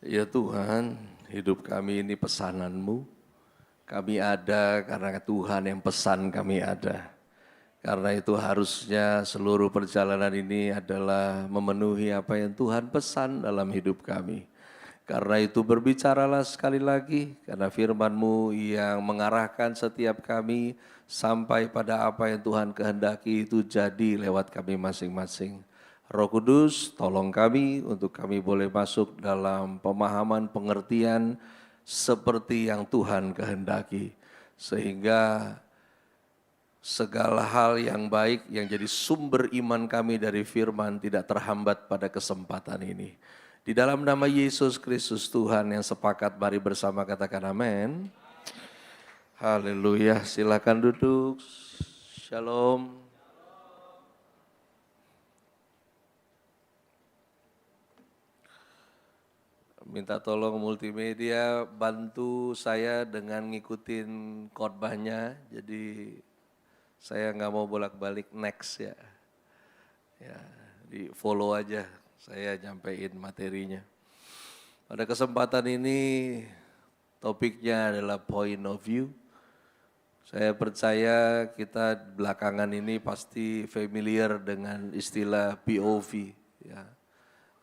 Ya Tuhan, hidup kami ini pesanan-Mu. Kami ada karena Tuhan yang pesan kami ada. Karena itu harusnya seluruh perjalanan ini adalah memenuhi apa yang Tuhan pesan dalam hidup kami. Karena itu berbicaralah sekali lagi, karena firman-Mu yang mengarahkan setiap kami sampai pada apa yang Tuhan kehendaki itu jadi lewat kami masing-masing. Roh Kudus, tolong kami untuk kami boleh masuk dalam pemahaman pengertian seperti yang Tuhan kehendaki. Sehingga segala hal yang baik yang jadi sumber iman kami dari firman tidak terhambat pada kesempatan ini. Di dalam nama Yesus Kristus Tuhan yang sepakat, mari bersama katakan amin. Haleluya, silakan duduk. Shalom. Minta tolong multimedia bantu saya dengan ngikutin khotbahnya. Jadi saya nggak mau bolak-balik next ya. Ya, di follow aja, saya nyampein materinya. Pada kesempatan ini topiknya adalah point of view. Saya percaya kita belakangan ini pasti familiar dengan istilah POV. Ya.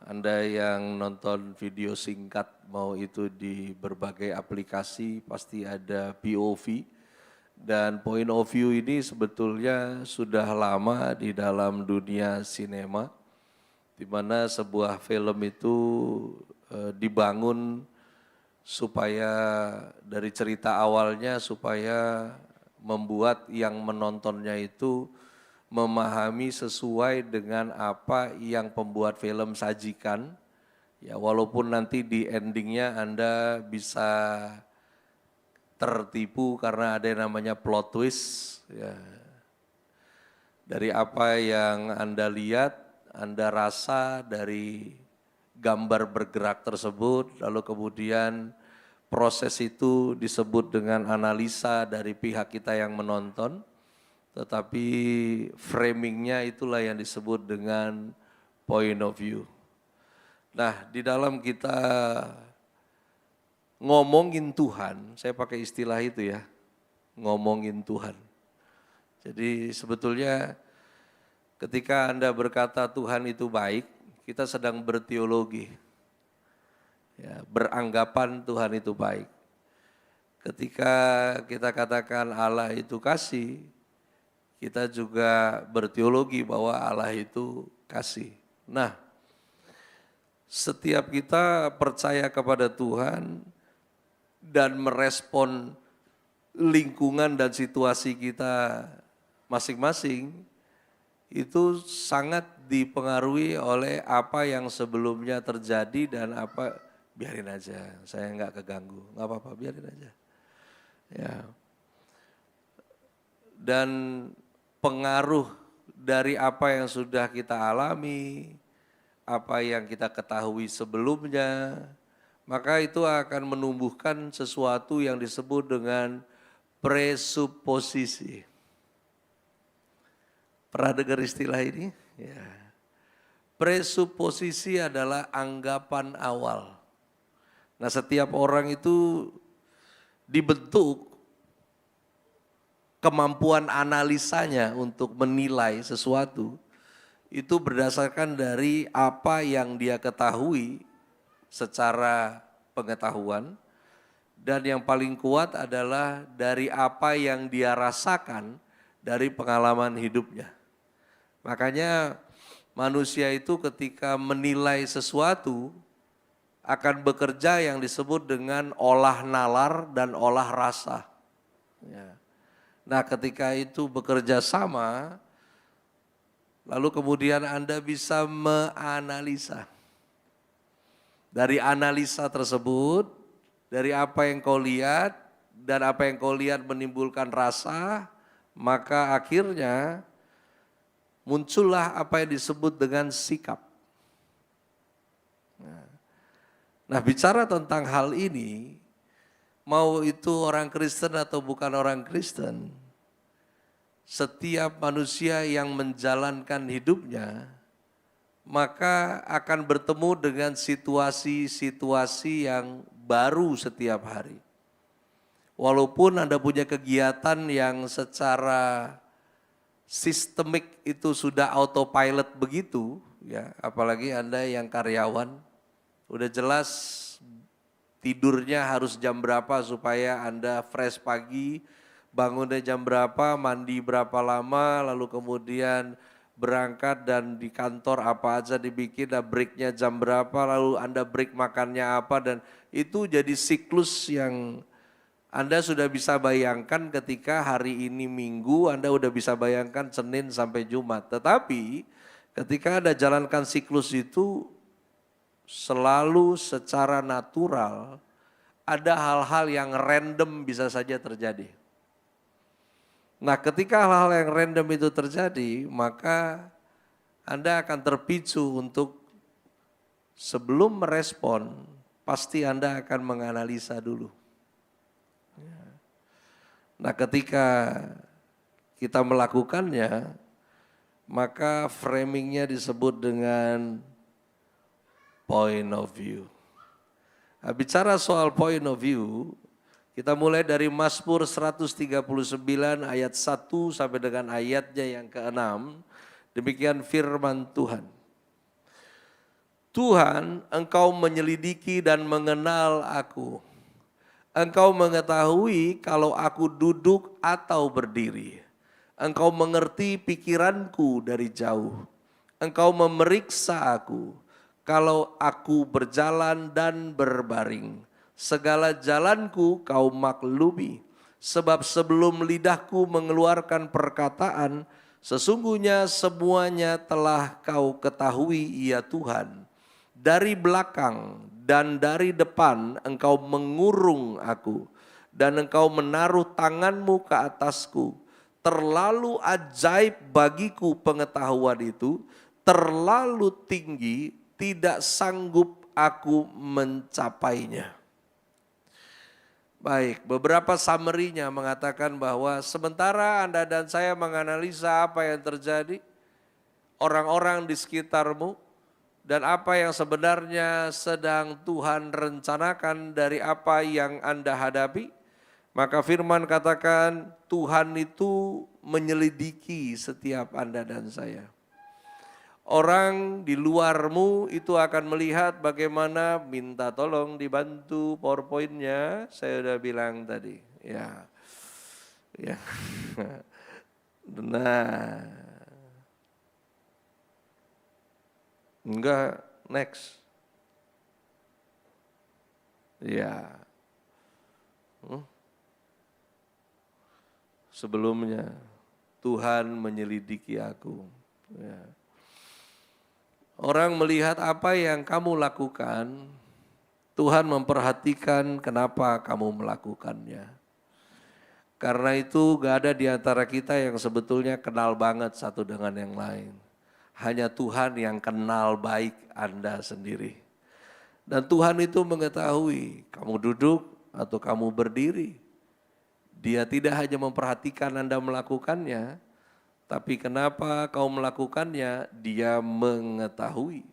Anda yang nonton video singkat mau itu di berbagai aplikasi pasti ada POV. Dan point of view ini sebetulnya sudah lama di dalam dunia sinema, di mana sebuah film itu dibangun supaya dari cerita awalnya supaya membuat yang menontonnya itu memahami sesuai dengan apa yang pembuat film sajikan. Ya, walaupun nanti di endingnya Anda bisa tertipu karena ada yang namanya plot twist. Ya. Dari apa yang Anda lihat, Anda rasa dari gambar bergerak tersebut, lalu kemudian proses itu disebut dengan analisa dari pihak kita yang menonton. Tetapi framingnya itulah yang disebut dengan point of view. Nah, di dalam kita ngomongin Tuhan, saya pakai istilah itu ya, ngomongin Tuhan. Jadi sebetulnya ketika Anda berkata Tuhan itu baik, kita sedang berteologi. Ya, beranggapan Tuhan itu baik. Ketika kita katakan Allah itu kasih, kita juga berteologi bahwa Allah itu kasih. Nah, setiap kita percaya kepada Tuhan dan merespon lingkungan dan situasi kita masing-masing, itu sangat dipengaruhi oleh apa yang sebelumnya terjadi dan apa, biarin aja, saya nggak keganggu, nggak apa-apa, biarin aja. Ya. Dan pengaruh dari apa yang sudah kita alami, apa yang kita ketahui sebelumnya, maka itu akan menumbuhkan sesuatu yang disebut dengan presuposisi. Pernah dengar istilah ini? Ya. Presuposisi adalah anggapan awal. Nah, setiap orang itu dibentuk kemampuan analisanya untuk menilai sesuatu itu berdasarkan dari apa yang dia ketahui secara pengetahuan, dan yang paling kuat adalah dari apa yang dia rasakan dari pengalaman hidupnya. Makanya manusia itu ketika menilai sesuatu akan bekerja yang disebut dengan olah nalar dan olah rasa. Ya. Nah, ketika itu bekerja sama, lalu kemudian Anda bisa menganalisa. Dari analisa tersebut, dari apa yang kau lihat, dan apa yang kau lihat menimbulkan rasa, maka akhirnya muncullah apa yang disebut dengan sikap. Nah, bicara tentang hal ini, mau itu orang Kristen atau bukan orang Kristen, setiap manusia yang menjalankan hidupnya maka akan bertemu dengan situasi-situasi yang baru setiap hari. Walaupun Anda punya kegiatan yang secara sistemik itu sudah autopilot begitu, ya, apalagi Anda yang karyawan, udah jelas tidurnya harus jam berapa supaya Anda fresh pagi, bangunnya jam berapa, mandi berapa lama, lalu kemudian berangkat dan di kantor apa aja dibikin, breaknya jam berapa, lalu Anda break makannya apa, dan itu jadi siklus yang Anda sudah bisa bayangkan ketika hari ini Minggu, Anda udah bisa bayangkan Senin sampai Jumat. Tetapi ketika Anda jalankan siklus itu selalu secara natural, ada hal-hal yang random bisa saja terjadi. Nah, ketika hal-hal yang random itu terjadi, maka Anda akan terpicu untuk sebelum merespon, pasti Anda akan menganalisa dulu. Nah, ketika kita melakukannya, maka framingnya disebut dengan point of view. Nah, bicara soal point of view, kita mulai dari Mazmur 139 ayat 1 sampai dengan ayatnya yang ke-6. Demikian firman Tuhan. Tuhan, Engkau menyelidiki dan mengenal aku. Engkau mengetahui kalau aku duduk atau berdiri. Engkau mengerti pikiranku dari jauh. Engkau memeriksa aku kalau aku berjalan dan berbaring. Segala jalanku kau maklumi. Sebab sebelum lidahku mengeluarkan perkataan, sesungguhnya semuanya telah kau ketahui ya Tuhan. Dari belakang dan dari depan engkau mengurung aku, dan engkau menaruh tanganmu ke atasku. Terlalu ajaib bagiku pengetahuan itu, terlalu tinggi, tidak sanggup aku mencapainya. Baik, beberapa summary-nya mengatakan bahwa sementara Anda dan saya menganalisa apa yang terjadi, orang-orang di sekitarmu, dan apa yang sebenarnya sedang Tuhan rencanakan dari apa yang Anda hadapi, maka firman katakan Tuhan itu menyelidiki setiap Anda dan saya. Orang di luarmu itu akan melihat bagaimana, minta tolong dibantu PowerPoint-nya, saya udah bilang tadi. Ya. Nah. Enggak, next. Ya. Sebelumnya, Tuhan menyelidiki aku. Ya. Orang melihat apa yang kamu lakukan, Tuhan memperhatikan kenapa kamu melakukannya. Karena itu gak ada di antara kita yang sebetulnya kenal banget satu dengan yang lain. Hanya Tuhan yang kenal baik Anda sendiri. Dan Tuhan itu mengetahui kamu duduk atau kamu berdiri. Dia tidak hanya memperhatikan Anda melakukannya, tapi kenapa kau melakukannya, Dia mengetahui.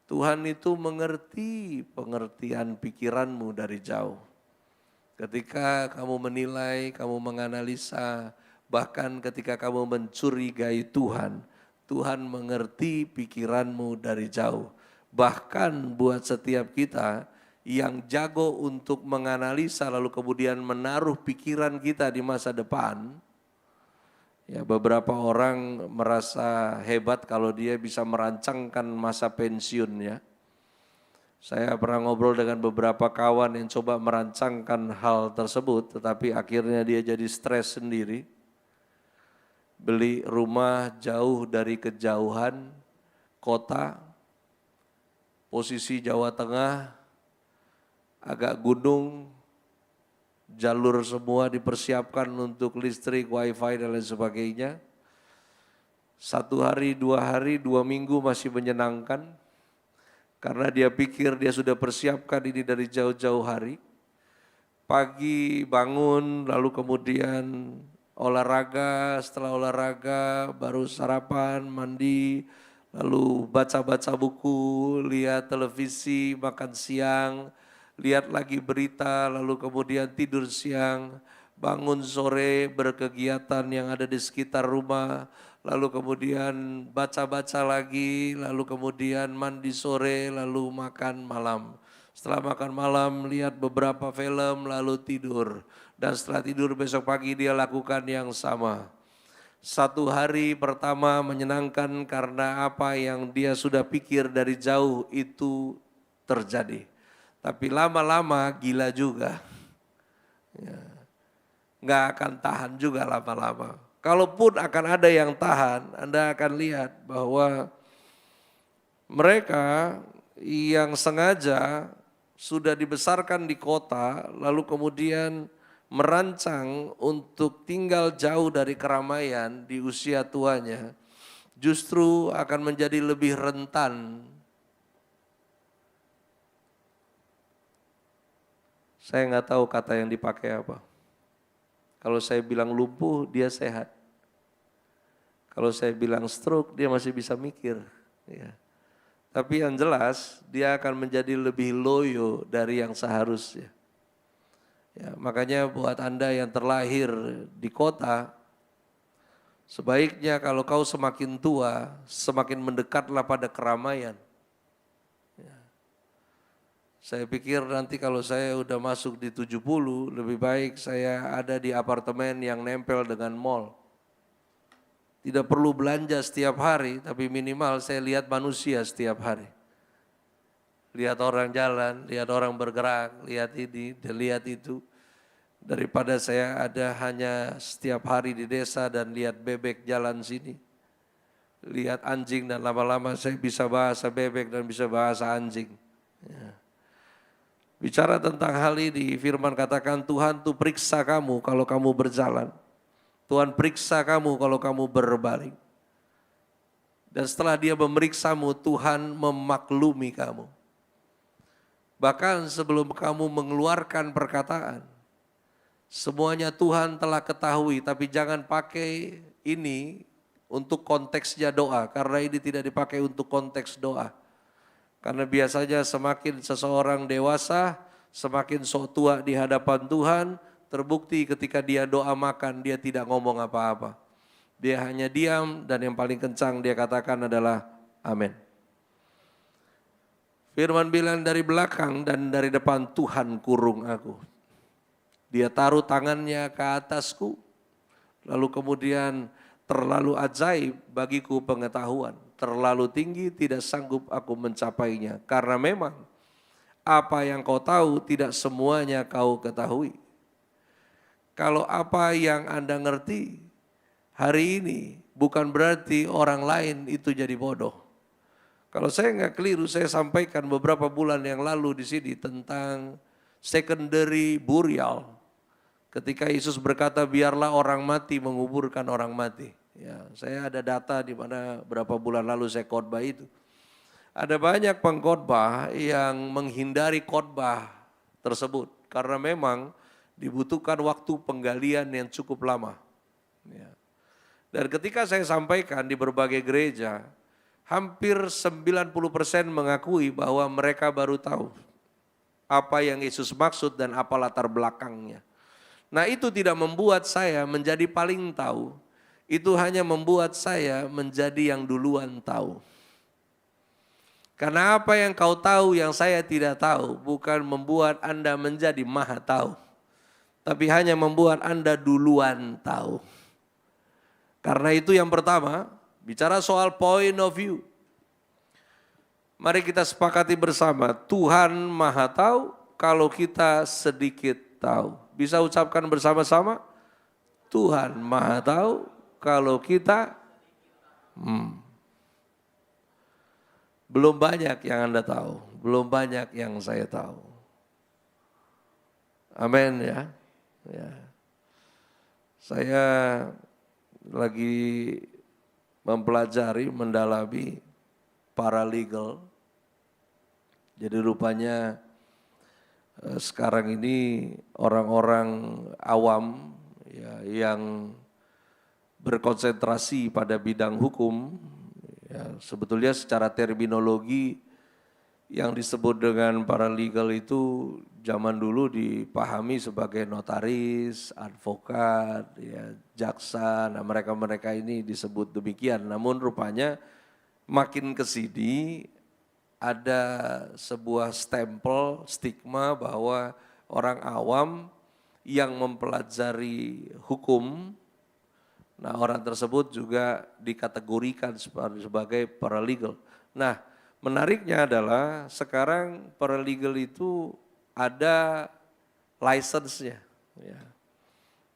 Tuhan itu mengerti pengertian pikiranmu dari jauh. Ketika kamu menilai, kamu menganalisa, bahkan ketika kamu mencurigai Tuhan, Tuhan mengerti pikiranmu dari jauh. Bahkan buat setiap kita yang jago untuk menganalisa lalu kemudian menaruh pikiran kita di masa depan. Ya, beberapa orang merasa hebat kalau dia bisa merancangkan masa pensiunnya. Saya pernah ngobrol dengan beberapa kawan yang coba merancangkan hal tersebut, tetapi akhirnya dia jadi stres sendiri. Beli rumah jauh dari kejauhan kota, posisi Jawa Tengah, agak gunung, jalur semua dipersiapkan untuk listrik, wifi dan lain sebagainya. 1 hari, 2 hari, 2 minggu masih menyenangkan, karena dia pikir dia sudah persiapkan ini dari jauh-jauh hari. Pagi bangun, lalu kemudian olahraga, setelah olahraga baru sarapan, mandi, lalu baca-baca buku, lihat televisi, makan siang, lihat lagi berita, lalu kemudian tidur siang, bangun sore, berkegiatan yang ada di sekitar rumah, lalu kemudian baca-baca lagi, lalu kemudian mandi sore, lalu makan malam. Setelah makan malam, lihat beberapa film, lalu tidur. Dan setelah tidur besok pagi dia lakukan yang sama. Satu hari pertama menyenangkan karena apa yang dia sudah pikir dari jauh itu terjadi. Tapi lama-lama gila juga. Ya. Nggak akan tahan juga lama-lama. Kalaupun akan ada yang tahan, Anda akan lihat bahwa mereka yang sengaja sudah dibesarkan di kota, lalu kemudian merancang untuk tinggal jauh dari keramaian di usia tuanya, justru akan menjadi lebih rentan. Saya nggak tahu kata yang dipakai apa. Kalau saya bilang lumpuh, dia sehat. Kalau saya bilang stroke, dia masih bisa mikir. Ya. Tapi yang jelas dia akan menjadi lebih loyo dari yang seharusnya. Ya, makanya buat Anda yang terlahir di kota, sebaiknya kalau kau semakin tua, semakin mendekatlah pada keramaian. Ya. Saya pikir nanti kalau saya udah masuk di 70, lebih baik saya ada di apartemen yang nempel dengan mall. Tidak perlu belanja setiap hari, tapi minimal saya lihat manusia setiap hari. Lihat orang jalan, lihat orang bergerak, lihat ini, lihat itu. Daripada saya ada hanya setiap hari di desa dan lihat bebek jalan sini. Lihat anjing dan lama-lama saya bisa bahasa bebek dan bisa bahasa anjing. Ya. Bicara tentang hal ini, firman katakan Tuhan tuh periksa kamu kalau kamu berjalan. Tuhan periksa kamu kalau kamu berbaring. Dan setelah dia memeriksamu, Tuhan memaklumi kamu. Bahkan sebelum kamu mengeluarkan perkataan, semuanya Tuhan telah ketahui, tapi jangan pakai ini untuk konteksnya doa, karena ini tidak dipakai untuk konteks doa. Karena biasanya semakin seseorang dewasa, semakin sok tua di hadapan Tuhan, terbukti ketika dia doa makan, dia tidak ngomong apa-apa. Dia hanya diam dan yang paling kencang dia katakan adalah amin. Firman bilang dari belakang dan dari depan Tuhan kurung aku. Dia taruh tangannya ke atasku, lalu kemudian terlalu ajaib bagiku pengetahuan. Terlalu tinggi tidak sanggup aku mencapainya. Karena memang apa yang kau tahu tidak semuanya kau ketahui. Kalau apa yang Anda ngerti hari ini bukan berarti orang lain itu jadi bodoh. Kalau saya nggak keliru, saya sampaikan beberapa bulan yang lalu di sini tentang secondary burial. Ketika Yesus berkata biarlah orang mati menguburkan orang mati. Ya, saya ada data di mana berapa bulan lalu saya khotbah itu. Ada banyak pengkhotbah yang menghindari khotbah tersebut karena memang dibutuhkan waktu penggalian yang cukup lama. Ya. Dan ketika saya sampaikan di berbagai gereja, hampir 90% mengakui bahwa mereka baru tahu apa yang Yesus maksud dan apa latar belakangnya. Nah itu tidak membuat saya menjadi paling tahu, itu hanya membuat saya menjadi yang duluan tahu. Karena apa yang kau tahu yang saya tidak tahu bukan membuat Anda menjadi maha tahu, tapi hanya membuat Anda duluan tahu. Karena itu yang pertama, bicara soal point of view. Mari kita sepakati bersama, Tuhan maha tahu kalau kita sedikit tahu. Bisa ucapkan bersama-sama, Tuhan maha tahu kalau kita belum banyak yang Anda tahu, belum banyak yang saya tahu. Amin ya. Ya. Saya lagi mempelajari, mendalami paralegal. Jadi rupanya sekarang ini orang-orang awam ya, yang berkonsentrasi pada bidang hukum Ya, sebetulnya secara terminologi yang disebut dengan paralegal itu zaman dulu dipahami sebagai notaris, advokat, ya, jaksa. Nah, mereka-mereka ini disebut demikian. Namun rupanya makin ke sini ada sebuah stempel, stigma bahwa orang awam yang mempelajari hukum, nah orang tersebut juga dikategorikan sebagai paralegal. Nah, menariknya adalah sekarang paralegal itu ada license-nya. Ya.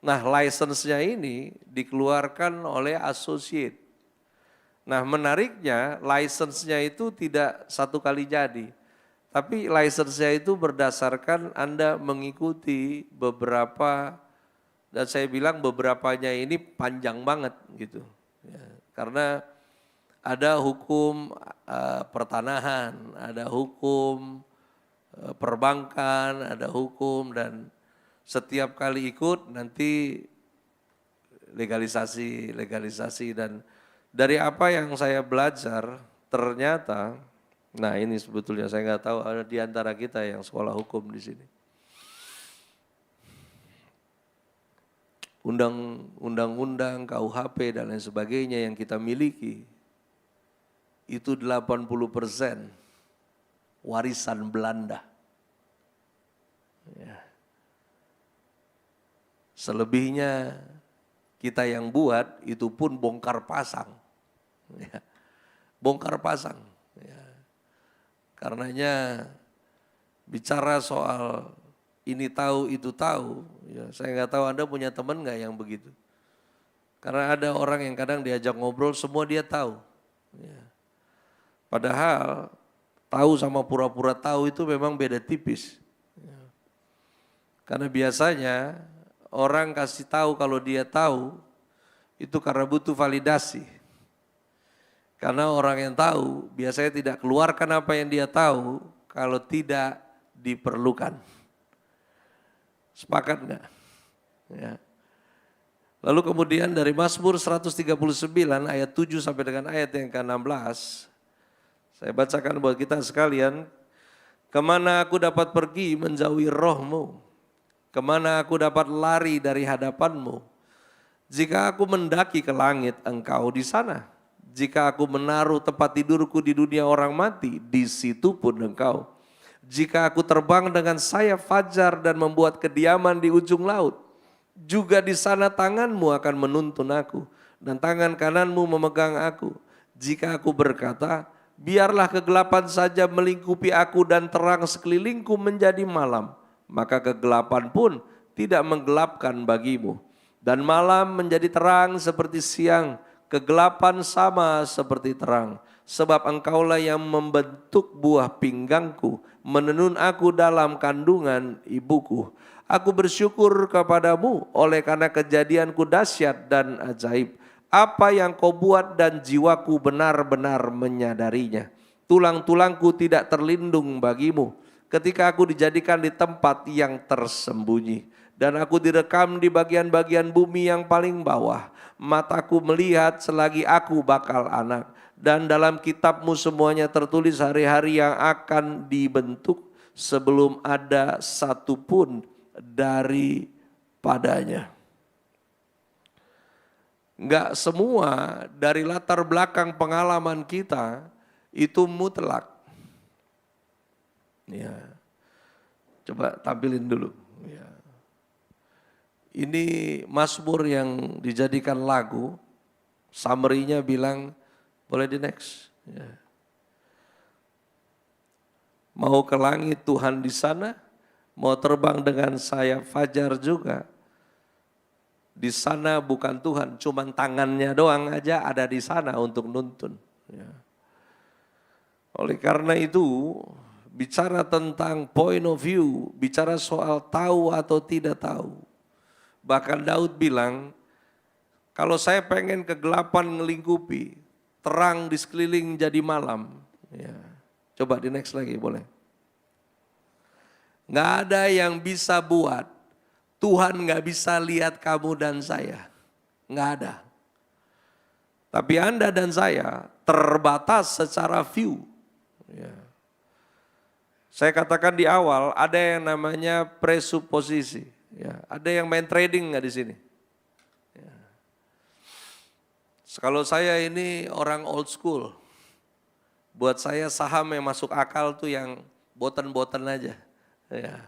Nah, license-nya ini dikeluarkan oleh associate. Nah, menariknya license-nya itu tidak satu kali jadi. Tapi license-nya itu berdasarkan Anda mengikuti beberapa, dan saya bilang beberapanya ini panjang banget gitu. Ya, karena ada hukum pertanahan, ada hukum perbankan, ada hukum, dan setiap kali ikut nanti legalisasi dan dari apa yang saya belajar ternyata, nah ini sebetulnya saya nggak tahu ada di antara kita yang sekolah hukum di sini. Undang-undang, KUHP dan lain sebagainya yang kita miliki itu 80% warisan Belanda. Ya. Selebihnya kita yang buat itu pun bongkar pasang. Ya. Bongkar pasang. Ya. Karenanya bicara soal ini tahu itu tahu, ya, saya nggak tahu Anda punya teman nggak yang begitu. Karena ada orang yang kadang diajak ngobrol semua dia tahu. Ya. Padahal tahu sama pura-pura tahu itu memang beda tipis. Ya. Karena biasanya orang kasih tahu kalau dia tahu itu karena butuh validasi. Karena orang yang tahu biasanya tidak keluarkan apa yang dia tahu kalau tidak diperlukan. Sepakat enggak? Ya. Lalu kemudian dari Mazmur 139 ayat 7 sampai dengan ayat yang ke-16, saya bacakan buat kita sekalian. Kemana aku dapat pergi menjauhi roh-Mu? Kemana aku dapat lari dari hadapan-Mu? Jika aku mendaki ke langit, Engkau di sana. Jika aku menaruh tempat tidurku di dunia orang mati, di situ pun Engkau. Jika aku terbang dengan sayap fajar dan membuat kediaman di ujung laut, juga di sana tangan-Mu akan menuntun aku, dan tangan kanan-Mu memegang aku. Jika aku berkata, biarlah kegelapan saja melingkupi aku dan terang sekelilingku menjadi malam, maka kegelapan pun tidak menggelapkan bagimu. Dan malam menjadi terang seperti siang, kegelapan sama seperti terang. Sebab Engkaulah yang membentuk buah pinggangku, menenun aku dalam kandungan ibuku. Aku bersyukur kepadamu oleh karena kejadianku dahsyat dan ajaib. Apa yang Kau buat dan jiwaku benar-benar menyadarinya. Tulang-tulangku tidak terlindung bagimu ketika aku dijadikan di tempat yang tersembunyi. Dan aku direkam di bagian-bagian bumi yang paling bawah. Mataku melihat selagi aku bakal anak. Dan dalam kitab-Mu semuanya tertulis hari-hari yang akan dibentuk sebelum ada satu pun daripadanya. Enggak semua dari latar belakang pengalaman kita itu mutlak. Ya. Coba tampilin dulu. Ya. Ini Mazmur yang dijadikan lagu, summary-nya bilang, boleh di next. Ya. Mau ke langit Tuhan di sana, mau terbang dengan sayap fajar juga. Di sana bukan Tuhan, cuman tangannya doang aja ada di sana untuk nuntun. Ya. Oleh karena itu, bicara tentang point of view, bicara soal tahu atau tidak tahu. Bahkan Daud bilang, kalau saya pengen kegelapan ngelingkupi, terang di sekeliling jadi malam. Ya. Coba di next lagi boleh. Nggak ada yang bisa buat, Tuhan nggak bisa lihat kamu dan saya. Nggak ada. Tapi Anda dan saya terbatas secara view. Ya. Saya katakan di awal ada yang namanya presuposisi. Ya. Ada yang main trading nggak di sini? Ya. Kalau saya ini orang old school, buat saya saham yang masuk akal tuh yang boten-boten aja. Ya.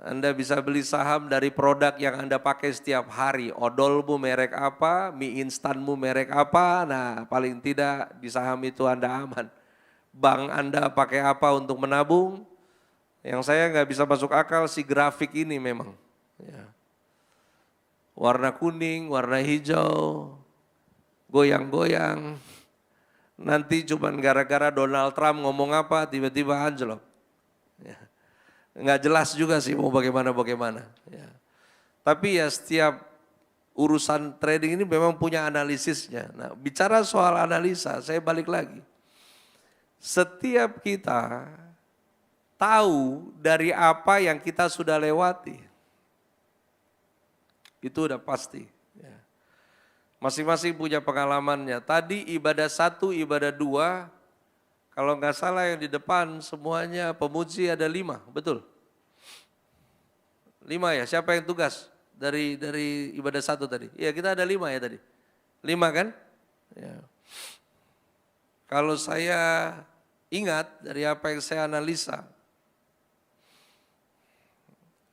Anda bisa beli saham dari produk yang Anda pakai setiap hari. Odolmu merek apa, mie instanmu merek apa, nah paling tidak di saham itu Anda aman. Bank Anda pakai apa untuk menabung, yang saya nggak bisa masuk akal si grafik ini memang. Ya. Warna kuning, warna hijau, goyang-goyang. Nanti cuman gara-gara Donald Trump ngomong apa, tiba-tiba anjlok. Ya. Nggak jelas juga sih mau bagaimana. Ya. Tapi ya setiap urusan trading ini memang punya analisisnya. Nah, bicara soal analisa, saya balik lagi. Setiap kita tahu dari apa yang kita sudah lewati. Itu udah pasti. Ya. Masing-masing punya pengalamannya. Tadi ibadah 1, ibadah 2, kalau nggak salah yang di depan semuanya pemuji ada 5, betul? 5 ya, siapa yang tugas dari ibadah 1 tadi? Iya kita ada 5 ya tadi, 5 kan? Ya. Kalau saya ingat dari apa yang saya analisa,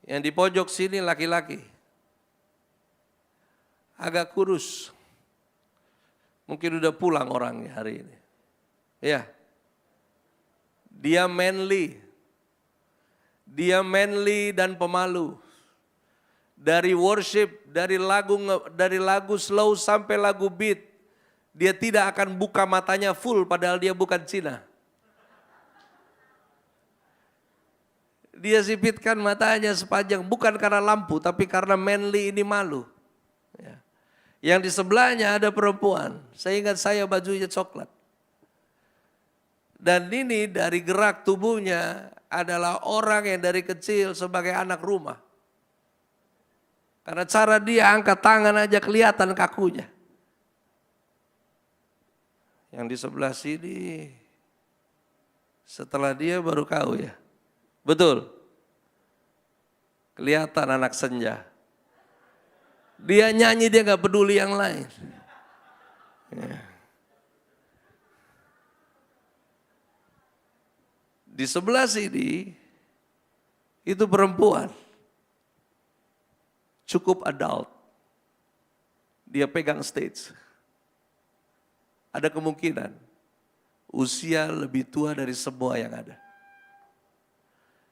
yang di pojok sini laki-laki, agak kurus, mungkin udah pulang orangnya hari ini. Ya. Dia manly dan pemalu. Dari worship, dari lagu slow sampai lagu beat, dia tidak akan buka matanya full padahal dia bukan Cina. Dia sipitkan matanya sepanjang, bukan karena lampu, tapi karena manly ini malu. Ya. Yang di sebelahnya ada perempuan, saya ingat saya bajunya coklat. Dan ini dari gerak tubuhnya adalah orang yang dari kecil sebagai anak rumah. Karena cara dia angkat tangan aja kelihatan kakunya. Yang di sebelah sini, setelah dia baru kau ya. Betul. Kelihatan anak senja. Dia nyanyi dia gak peduli yang lain. Ya. Di sebelah sini, itu perempuan, cukup adult, dia pegang stage. Ada kemungkinan usia lebih tua dari semua yang ada.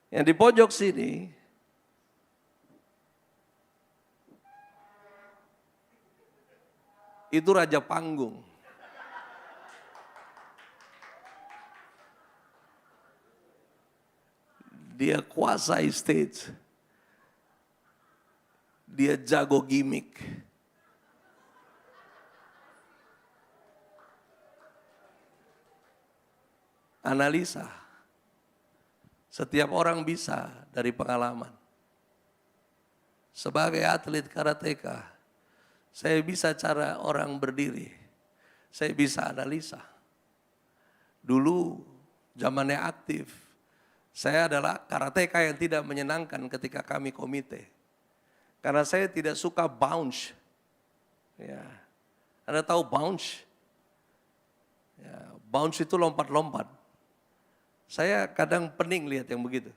Yang di pojok sini, itu raja panggung. Dia kuasai stage. Dia jago gimmick. Analisa. Setiap orang bisa dari pengalaman. Sebagai atlet karateka, saya bisa cara orang berdiri. Saya bisa analisa. Dulu zamannya aktif, saya adalah karateka yang tidak menyenangkan ketika kami komite. Karena saya tidak suka bounce. Ya. Anda tahu bounce? Ya, bounce itu lompat-lompat. Saya kadang pening lihat yang begitu.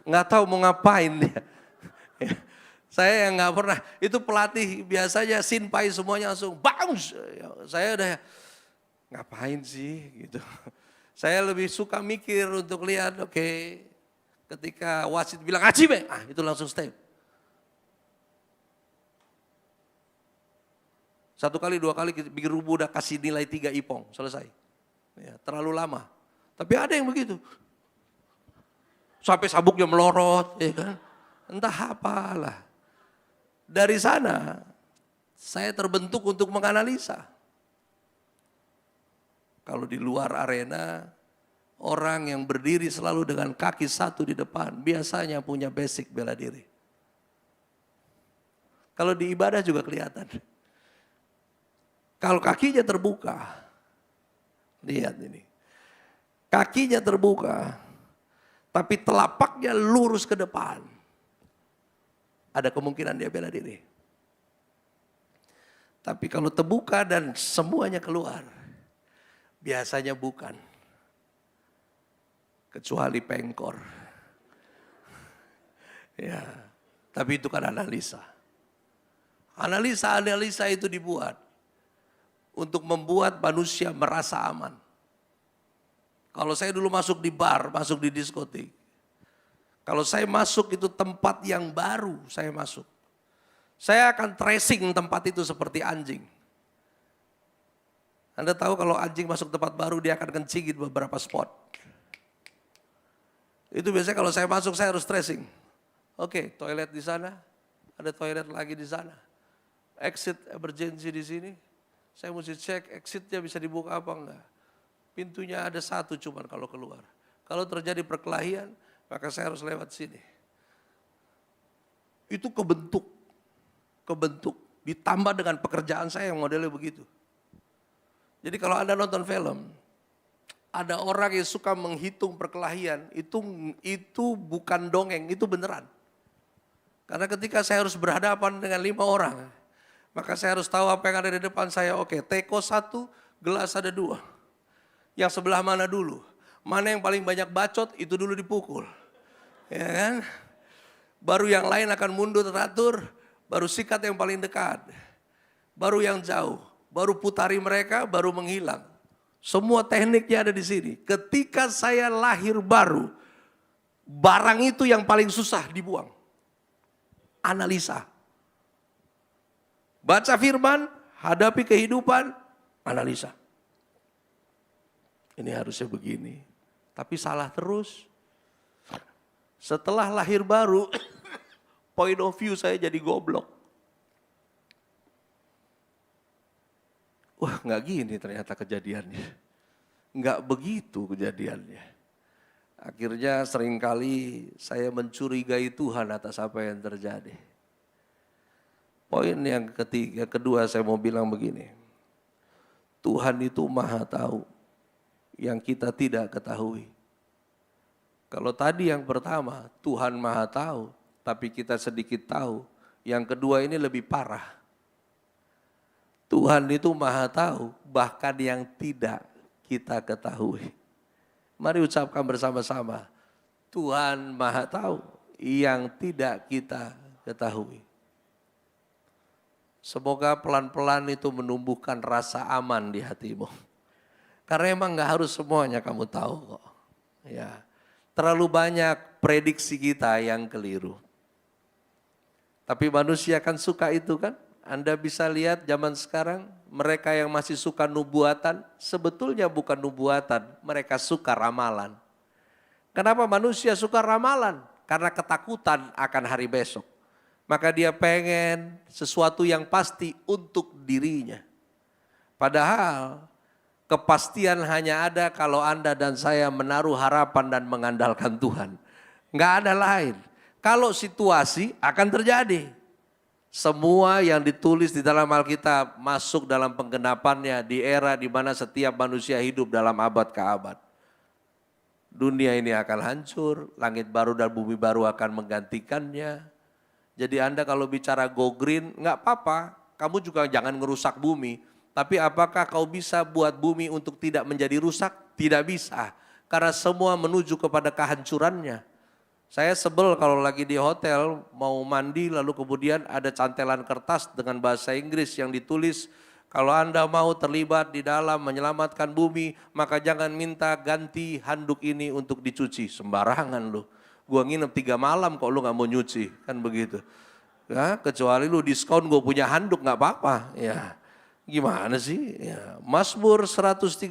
Nggak tahu mau ngapain dia. Ya. Saya yang nggak pernah, itu pelatih biasanya sinpai semuanya langsung bounce. Ya, saya udah ngapain sih gitu. Saya lebih suka mikir untuk lihat, oke, ketika wasit bilang Hajime, itu langsung step. 1 kali, 2 kali bikin rubuh udah kasih nilai 3 ipong, selesai. Ya, terlalu lama. Tapi ada yang begitu. Sampai sabuknya melorot, ya kan? Entah apalah. Dari sana, saya terbentuk untuk menganalisa. Kalau di luar arena, orang yang berdiri selalu dengan kaki 1 di depan, biasanya punya basic bela diri. Kalau di ibadah juga kelihatan. Kalau kakinya terbuka, lihat ini. Kakinya terbuka, tapi telapaknya lurus ke depan. Ada kemungkinan dia bela diri. Tapi kalau terbuka dan semuanya keluar, biasanya bukan. Kecuali pengkor. Ya, tapi itu kan analisa. Analisa itu dibuat untuk membuat manusia merasa aman. Kalau saya dulu masuk di bar, masuk di diskotik. Kalau saya masuk itu tempat yang baru, saya masuk. Saya akan tracing tempat itu seperti anjing. Anda tahu kalau anjing masuk tempat baru, dia akan kencingin beberapa spot. Itu biasanya kalau saya masuk, saya harus tracing. Oke, toilet di sana, ada toilet lagi di sana. Exit emergency di sini, saya mesti cek exitnya bisa dibuka apa enggak. Pintunya ada satu cuman kalau keluar. Kalau terjadi perkelahian, maka saya harus lewat sini. Itu kebentuk. Ditambah dengan pekerjaan saya yang modelnya begitu. Jadi kalau Anda nonton film, ada orang yang suka menghitung perkelahian, itu bukan dongeng, itu beneran. Karena ketika saya harus berhadapan dengan 5 orang, maka saya harus tahu apa yang ada di depan saya. Oke, teko 1, gelas ada 2. Yang sebelah mana dulu? Mana yang paling banyak bacot, itu dulu dipukul. Ya kan? Baru yang lain akan mundur teratur, baru sikat yang paling dekat. Baru yang jauh, baru putari mereka, baru menghilang. Semua tekniknya ada di sini. Ketika saya lahir baru, barang itu yang paling susah dibuang. Analisa. Baca firman, hadapi kehidupan, analisa. Ini harusnya begini, tapi salah terus. Setelah lahir baru, point of view saya jadi goblok. Wah, nggak gini ternyata kejadiannya. Nggak begitu kejadiannya. Akhirnya seringkali saya mencurigai Tuhan atas apa yang terjadi. Poin yang kedua saya mau bilang begini. Tuhan itu maha tahu yang kita tidak ketahui. Kalau tadi yang pertama, Tuhan maha tahu, tapi kita sedikit tahu. Yang kedua ini lebih parah. Tuhan itu maha tahu, bahkan yang tidak kita ketahui. Mari ucapkan bersama-sama, Tuhan maha tahu, yang tidak kita ketahui. Semoga pelan-pelan itu menumbuhkan rasa aman di hatimu. Karena emang gak harus semuanya kamu tahu kok. Ya, terlalu banyak prediksi kita yang keliru. Tapi manusia kan suka itu kan. Anda bisa lihat zaman sekarang mereka yang masih suka nubuatan sebetulnya bukan nubuatan. Mereka suka ramalan. Kenapa manusia suka ramalan? Karena ketakutan akan hari besok. Maka dia pengen sesuatu yang pasti untuk dirinya. Padahal kepastian hanya ada kalau Anda dan saya menaruh harapan dan mengandalkan Tuhan. Nggak ada lain. Kalau situasi akan terjadi. Semua yang ditulis di dalam Alkitab masuk dalam penggenapannya di era di mana setiap manusia hidup dalam abad ke abad. Dunia ini akan hancur, langit baru dan bumi baru akan menggantikannya. Jadi Anda kalau bicara go green, nggak apa-apa, kamu juga jangan ngerusak bumi. Tapi apakah kau bisa buat bumi untuk tidak menjadi rusak? Tidak bisa, karena semua menuju kepada kehancurannya. Saya sebel kalau lagi di hotel, mau mandi lalu kemudian ada cantelan kertas dengan bahasa Inggris yang ditulis, kalau Anda mau terlibat di dalam menyelamatkan bumi, maka jangan minta ganti handuk ini untuk dicuci. Sembarangan lu. Gua nginep 3 malam kok lu gak mau nyuci, kan begitu. Ya, kecuali lu diskon gue punya handuk gak apa-apa. Ya, gimana sih? Ya. Mazmur 139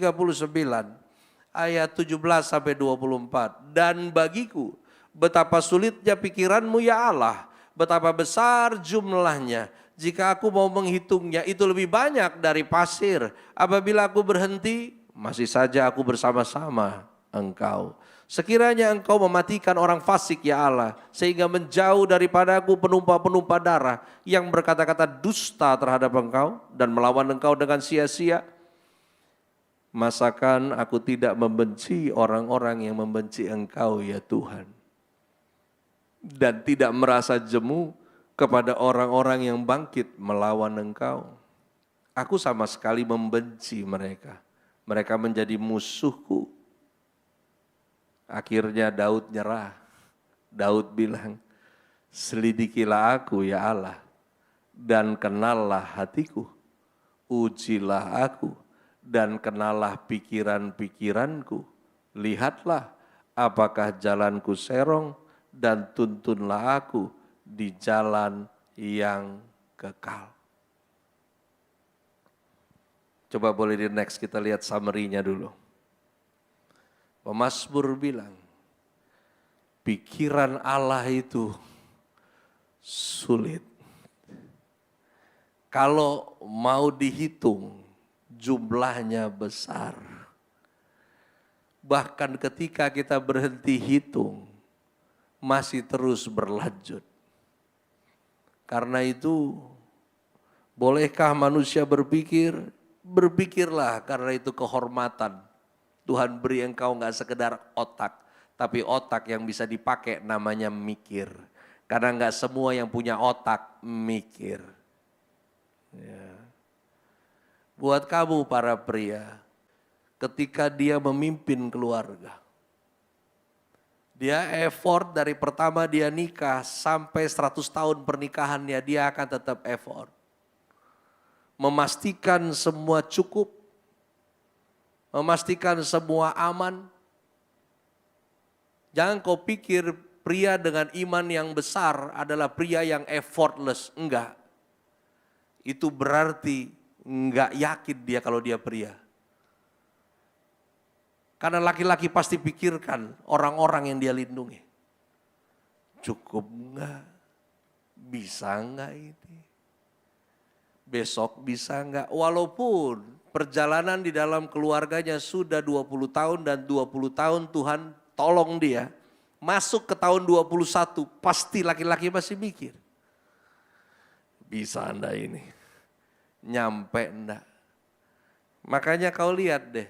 ayat 17 sampai 24. Dan bagiku betapa sulitnya pikiranmu ya Allah, betapa besar jumlahnya. Jika aku mau menghitungnya itu lebih banyak dari pasir. Apabila aku berhenti, masih saja aku bersama-sama engkau. Sekiranya engkau mematikan orang fasik ya Allah, sehingga menjauh daripadaku penumpah-penumpah darah yang berkata-kata dusta terhadap engkau dan melawan engkau dengan sia-sia. Masakan aku tidak membenci orang-orang yang membenci engkau ya Tuhan. Dan tidak merasa jemu kepada orang-orang yang bangkit melawan engkau. Aku sama sekali membenci mereka. Mereka menjadi musuhku. Akhirnya Daud nyerah. Daud bilang, selidikilah aku ya Allah, dan kenallah hatiku. Ujilah aku, dan kenallah pikiran-pikiranku. Lihatlah apakah jalanku serong, dan tuntunlah aku di jalan yang kekal. Coba boleh di next kita lihat summary-nya dulu. Pemazmur bilang, pikiran Allah itu sulit. Kalau mau dihitung, jumlahnya besar. Bahkan ketika kita berhenti hitung, masih terus berlanjut. Karena itu, bolehkah manusia berpikir? Berpikirlah, karena itu kehormatan. Tuhan beri engkau enggak sekedar otak, tapi otak yang bisa dipakai namanya mikir. Karena enggak semua yang punya otak mikir. Ya. Buat kamu para pria, ketika dia memimpin keluarga, dia effort dari pertama dia nikah sampai 100 tahun pernikahannya, dia akan tetap effort. Memastikan semua cukup, memastikan semua aman. Jangan kau pikir pria dengan iman yang besar adalah pria yang effortless. Enggak. Itu berarti enggak yakin dia kalau dia pria. Karena laki-laki pasti pikirkan orang-orang yang dia lindungi. Cukup enggak? Bisa enggak ini? Besok bisa enggak? Walaupun perjalanan di dalam keluarganya sudah 20 tahun dan 20 tahun Tuhan tolong dia. Masuk ke tahun 21 pasti laki-laki masih mikir. Bisa enggak ini? Nyampe enggak? Makanya kau lihat deh.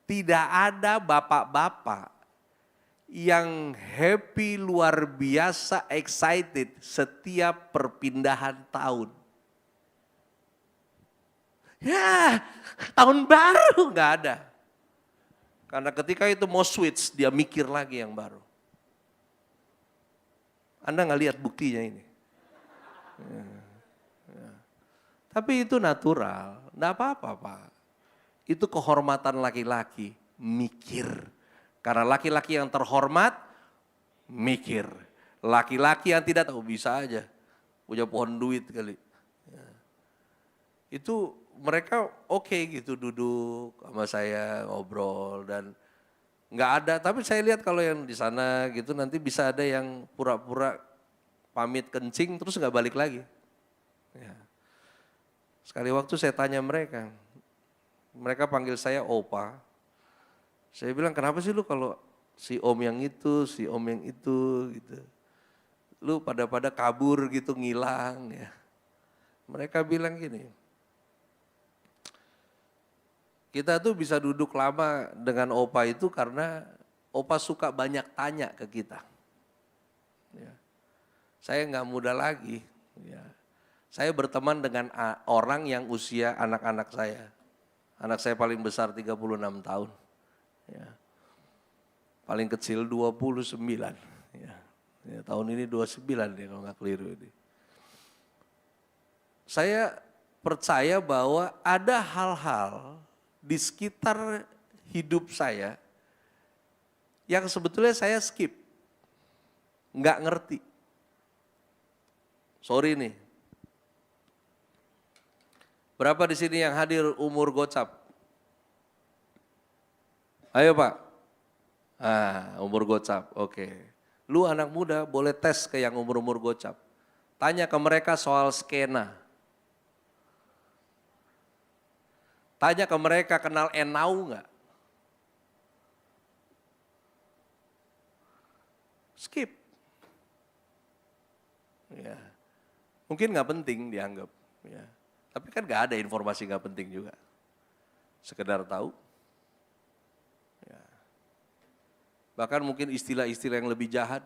Tidak ada bapak-bapak yang happy luar biasa excited setiap perpindahan tahun. Ya, tahun baru nggak ada. Karena ketika itu mau switch, dia mikir lagi yang baru. Anda nggak lihat buktinya ini. Ya. Tapi itu natural, nggak apa-apa Pak. Itu kehormatan laki-laki, mikir. Karena laki-laki yang terhormat, mikir. Laki-laki yang tidak tahu bisa aja, punya pohon duit kali. Ya. Itu mereka oke gitu duduk sama saya ngobrol dan nggak ada. Tapi saya lihat kalau yang di sana gitu nanti bisa ada yang pura-pura pamit kencing terus nggak balik lagi. Ya. Sekali waktu saya tanya mereka panggil saya opa. Saya bilang kenapa sih lu kalau si om yang itu, si om yang itu gitu. Lu pada kabur gitu ngilang ya. Mereka bilang gini, kita tuh bisa duduk lama dengan opa itu karena opa suka banyak tanya ke kita. Ya. Saya nggak muda lagi. Ya. Saya berteman dengan orang yang usia anak-anak saya. Anak saya paling besar 36 tahun. Ya. Paling kecil 29. Ya. Ya, tahun ini 29 ya kalau nggak keliru ini. Saya percaya bahwa ada hal-hal di sekitar hidup saya yang sebetulnya saya skip. Nggak ngerti. Sorry nih. Berapa di sini yang hadir umur gocap? Ayo Pak. Umur gocap, oke. Lu anak muda boleh tes ke yang umur-umur gocap. Tanya ke mereka soal skena. Tanya ke mereka kenal Enau enggak? skip. Ya. Mungkin nggak penting dianggap, ya. Tapi kan nggak ada informasi nggak penting juga. Sekedar tahu. Ya. Bahkan mungkin istilah-istilah yang lebih jahat,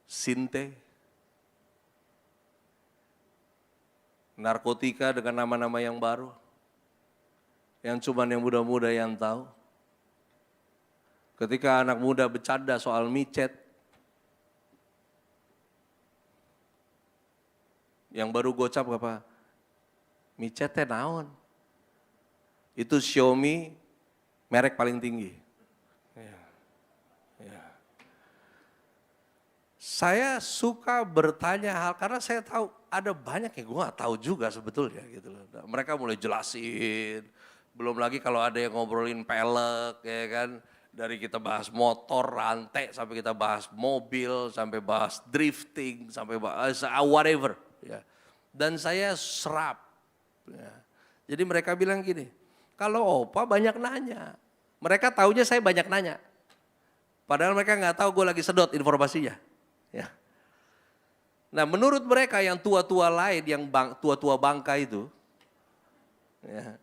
sinte, narkotika dengan nama-nama yang baru, yang cuman yang muda-muda yang tahu. Ketika anak muda bercanda soal micet, yang baru gocap apa? Micet teh naon? Itu Xiaomi merek paling tinggi. Ya. Ya. Saya suka bertanya hal karena saya tahu ada banyak yang gue gak tahu juga sebetulnya gitu loh. Mereka mulai jelasin, belum lagi kalau ada yang ngobrolin pelek ya kan. Dari kita bahas motor, rantai, sampai kita bahas mobil, sampai bahas drifting, sampai bahas whatever. Ya. Dan saya serap. Ya. Jadi mereka bilang gini, kalau Opa banyak nanya. Mereka taunya saya banyak nanya. Padahal mereka nggak tahu gue lagi sedot informasinya. Ya. Nah menurut mereka yang tua-tua lain, yang tua-tua bangka itu. Ya.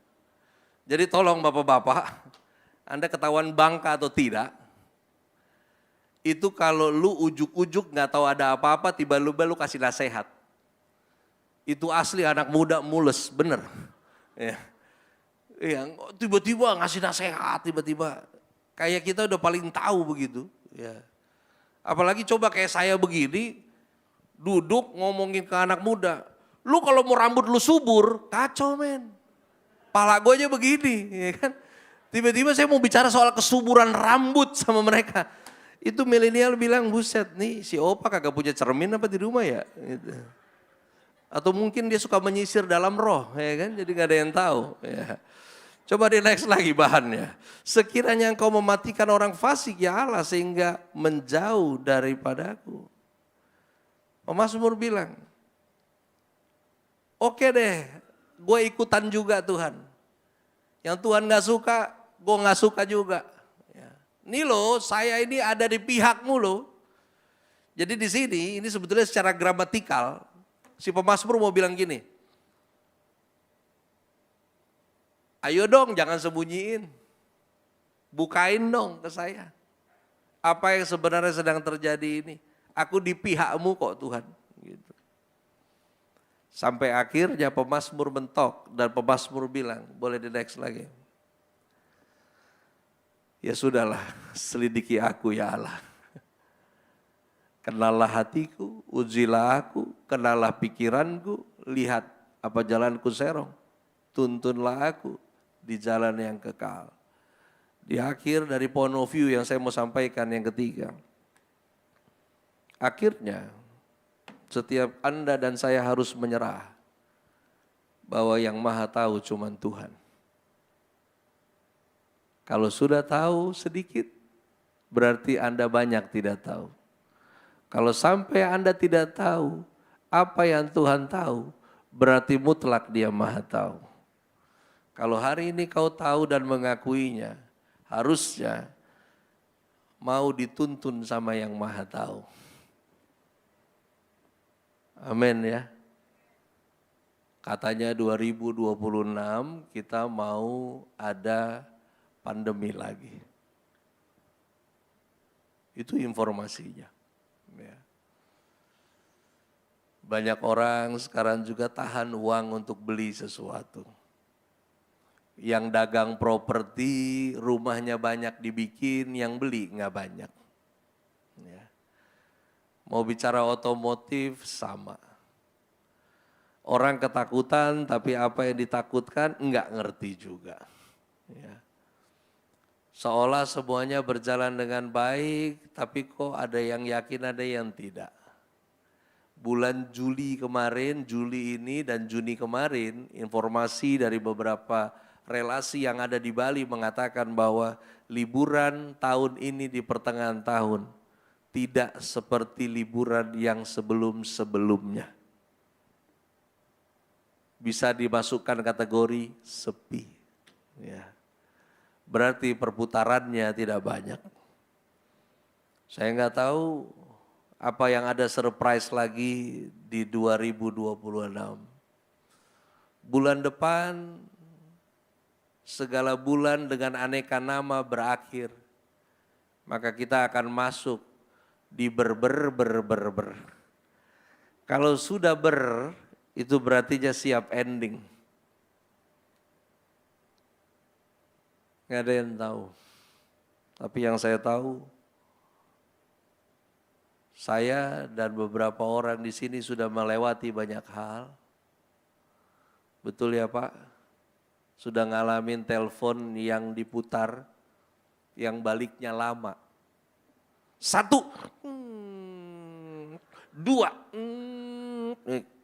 Jadi tolong bapak-bapak, Anda ketahuan bangka atau tidak, itu kalau lu ujuk-ujuk nggak tahu ada apa-apa, tiba-tiba lu kasih nasihat. Itu asli anak muda mules, bener. Ya. Yang tiba-tiba ngasih nasihat, tiba-tiba kayak kita udah paling tahu begitu. Ya. Apalagi coba kayak saya begini, duduk ngomongin ke anak muda. Lu kalau mau rambut lu subur, kacau men. Pala gue aja begini, ya kan. Tiba-tiba saya mau bicara soal kesuburan rambut sama mereka. Itu milenial bilang, buset nih si Opa kagak punya cermin apa di rumah ya. Gitu. Atau mungkin dia suka menyisir dalam roh, ya kan, jadi gak ada yang tahu. Ya. Coba di next lagi bahannya. Sekiranya engkau mematikan orang fasik ya Allah sehingga menjauh daripadaku. Mazmur bilang, oke deh, gue ikutan juga Tuhan. Yang Tuhan gak suka, gue gak suka juga. Ya. Ini loh, saya ini ada di pihakmu loh. Jadi di sini, ini sebetulnya secara gramatikal, si pemazmur mau bilang gini, ayo dong jangan sembunyiin, bukain dong ke saya. Apa yang sebenarnya sedang terjadi ini, aku di pihakmu kok Tuhan. Gitu. Sampai akhirnya pemazmur mentok dan pemazmur bilang, boleh di next lagi. Ya sudahlah, selidiki aku ya Allah. Kenalah hatiku, ujilah aku, kenalah pikiranku, lihat apa jalanku serong. Tuntunlah aku di jalan yang kekal. Di akhir dari point of view yang saya mau sampaikan yang ketiga. Akhirnya setiap Anda dan saya harus menyerah bahwa yang maha tahu cuma Tuhan. Kalau sudah tahu sedikit, berarti Anda banyak tidak tahu. Kalau sampai Anda tidak tahu apa yang Tuhan tahu, berarti mutlak Dia maha tahu. Kalau hari ini kau tahu dan mengakuinya, harusnya mau dituntun sama yang maha tahu. Amin ya. Katanya 2026 kita mau ada pandemi lagi. Itu informasinya. Ya. Banyak orang sekarang juga tahan uang untuk beli sesuatu. Yang dagang properti, rumahnya banyak dibikin, yang beli nggak banyak. Ya. Mau bicara otomotif sama. Orang ketakutan tapi apa yang ditakutkan nggak ngerti juga. Ya. Seolah semuanya berjalan dengan baik, tapi kok ada yang yakin, ada yang tidak. Bulan Juli kemarin, Juli ini dan Juni kemarin, informasi dari beberapa relasi yang ada di Bali mengatakan bahwa liburan tahun ini di pertengahan tahun tidak seperti liburan yang sebelum-sebelumnya. Bisa dimasukkan kategori sepi. Ya. Berarti perputarannya tidak banyak. Saya nggak tahu apa yang ada surprise lagi di 2026. Bulan depan, segala bulan dengan aneka nama berakhir. Maka kita akan masuk di ber. Kalau sudah itu berarti siap ending. Nggak ada yang tahu. Tapi yang saya tahu, saya dan beberapa orang di sini sudah melewati banyak hal. Betul ya Pak? Sudah ngalamin telepon yang diputar, yang baliknya lama. 1, 2,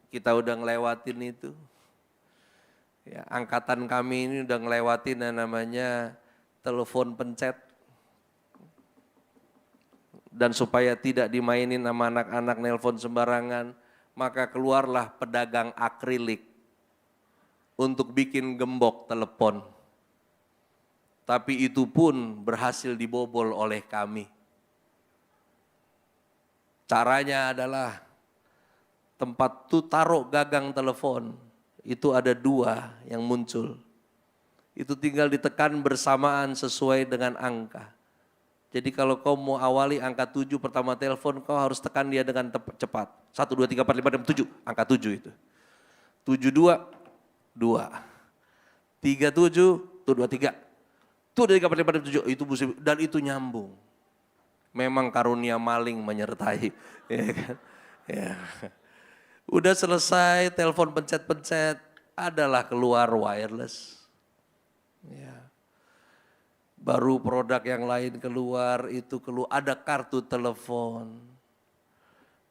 kita udah ngelewatin itu. Ya, angkatan kami ini udah ngelewatin yang namanya telepon pencet. Dan supaya tidak dimainin sama anak-anak nelpon sembarangan, maka keluarlah pedagang akrilik untuk bikin gembok telepon. Tapi itu pun berhasil dibobol oleh kami. Caranya adalah tempat tuh taruh gagang telepon, itu ada 2 yang muncul. Itu tinggal ditekan bersamaan sesuai dengan angka. Jadi kalau kau mau awali angka 7 pertama telepon, kau harus tekan dia dengan cepat. 1, 2, 3, 4, 5, 6, 7, angka 7 itu. 72, 2. 37, tuh 23. Tuh 3, 4, 5, 6, 7, itu musim, dan itu nyambung. Memang karunia maling menyertai. Ya kan? Ya. Udah selesai telepon pencet-pencet, adalah keluar wireless. Ya. Baru produk yang lain keluar, ada kartu telepon.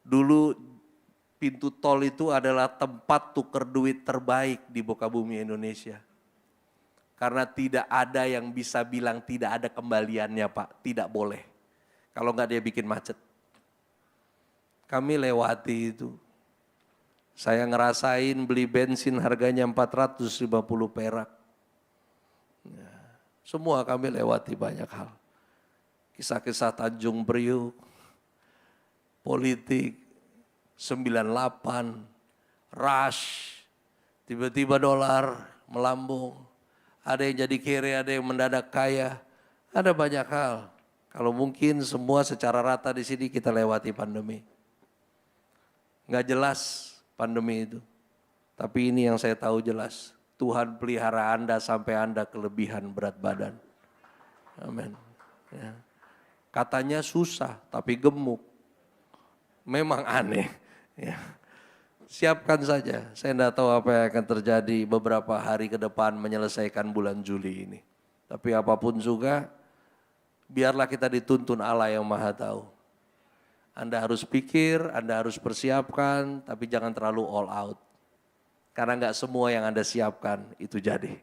Dulu pintu tol itu adalah tempat tukar duit terbaik di muka bumi Indonesia. Karena tidak ada yang bisa bilang tidak ada kembaliannya Pak, tidak boleh. Kalau enggak dia bikin macet. Kami lewati itu. Saya ngerasain beli bensin harganya 450 perak. Ya, semua kami lewati banyak hal. Kisah-kisah Tanjung Priuk, politik, 98, rush, tiba-tiba dolar melambung. Ada yang jadi kere, ada yang mendadak kaya, ada banyak hal. Kalau mungkin semua secara rata di sini kita lewati pandemi. Nggak jelas pandemi itu. Tapi ini yang saya tahu jelas. Tuhan pelihara Anda sampai Anda kelebihan berat badan. Amin. Ya. Katanya susah tapi gemuk. Memang aneh. Ya. Siapkan saja. Saya tidak tahu apa yang akan terjadi beberapa hari ke depan menyelesaikan bulan Juli ini. Tapi apapun juga, biarlah kita dituntun Allah yang Maha Tahu. Anda harus pikir, Anda harus persiapkan, tapi jangan terlalu all out. Karena enggak semua yang Anda siapkan itu jadi.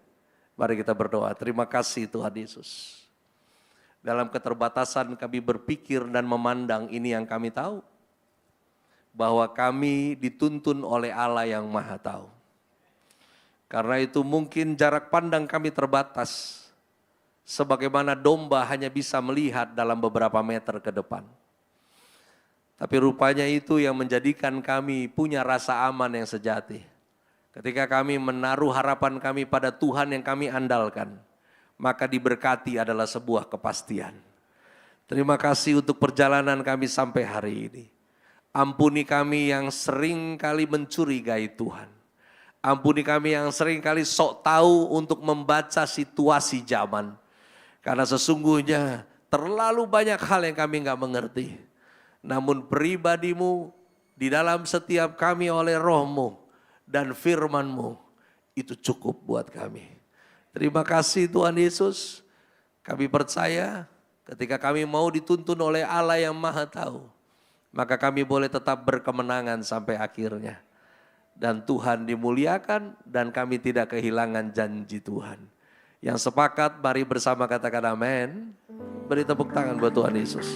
Mari kita berdoa. Terima kasih Tuhan Yesus. Dalam keterbatasan kami berpikir dan memandang ini yang kami tahu. Bahwa kami dituntun oleh Allah yang Maha Tahu. Karena itu mungkin jarak pandang kami terbatas. Sebagaimana domba hanya bisa melihat dalam beberapa meter ke depan. Tapi rupanya itu yang menjadikan kami punya rasa aman yang sejati. Ketika kami menaruh harapan kami pada Tuhan yang kami andalkan, maka diberkati adalah sebuah kepastian. Terima kasih untuk perjalanan kami sampai hari ini. Ampuni kami yang sering kali mencurigai Tuhan. Ampuni kami yang sering kali sok tahu untuk membaca situasi zaman. Karena sesungguhnya terlalu banyak hal yang kami enggak mengerti. Namun pribadi-Mu di dalam setiap kami oleh Roh-Mu dan firman-Mu itu cukup buat kami. Terima kasih Tuhan Yesus. Kami percaya ketika kami mau dituntun oleh Allah yang Maha Tahu, maka kami boleh tetap berkemenangan sampai akhirnya. Dan Tuhan dimuliakan dan kami tidak kehilangan janji Tuhan. Yang sepakat mari bersama katakan amin. Beri tepuk tangan buat Tuhan Yesus.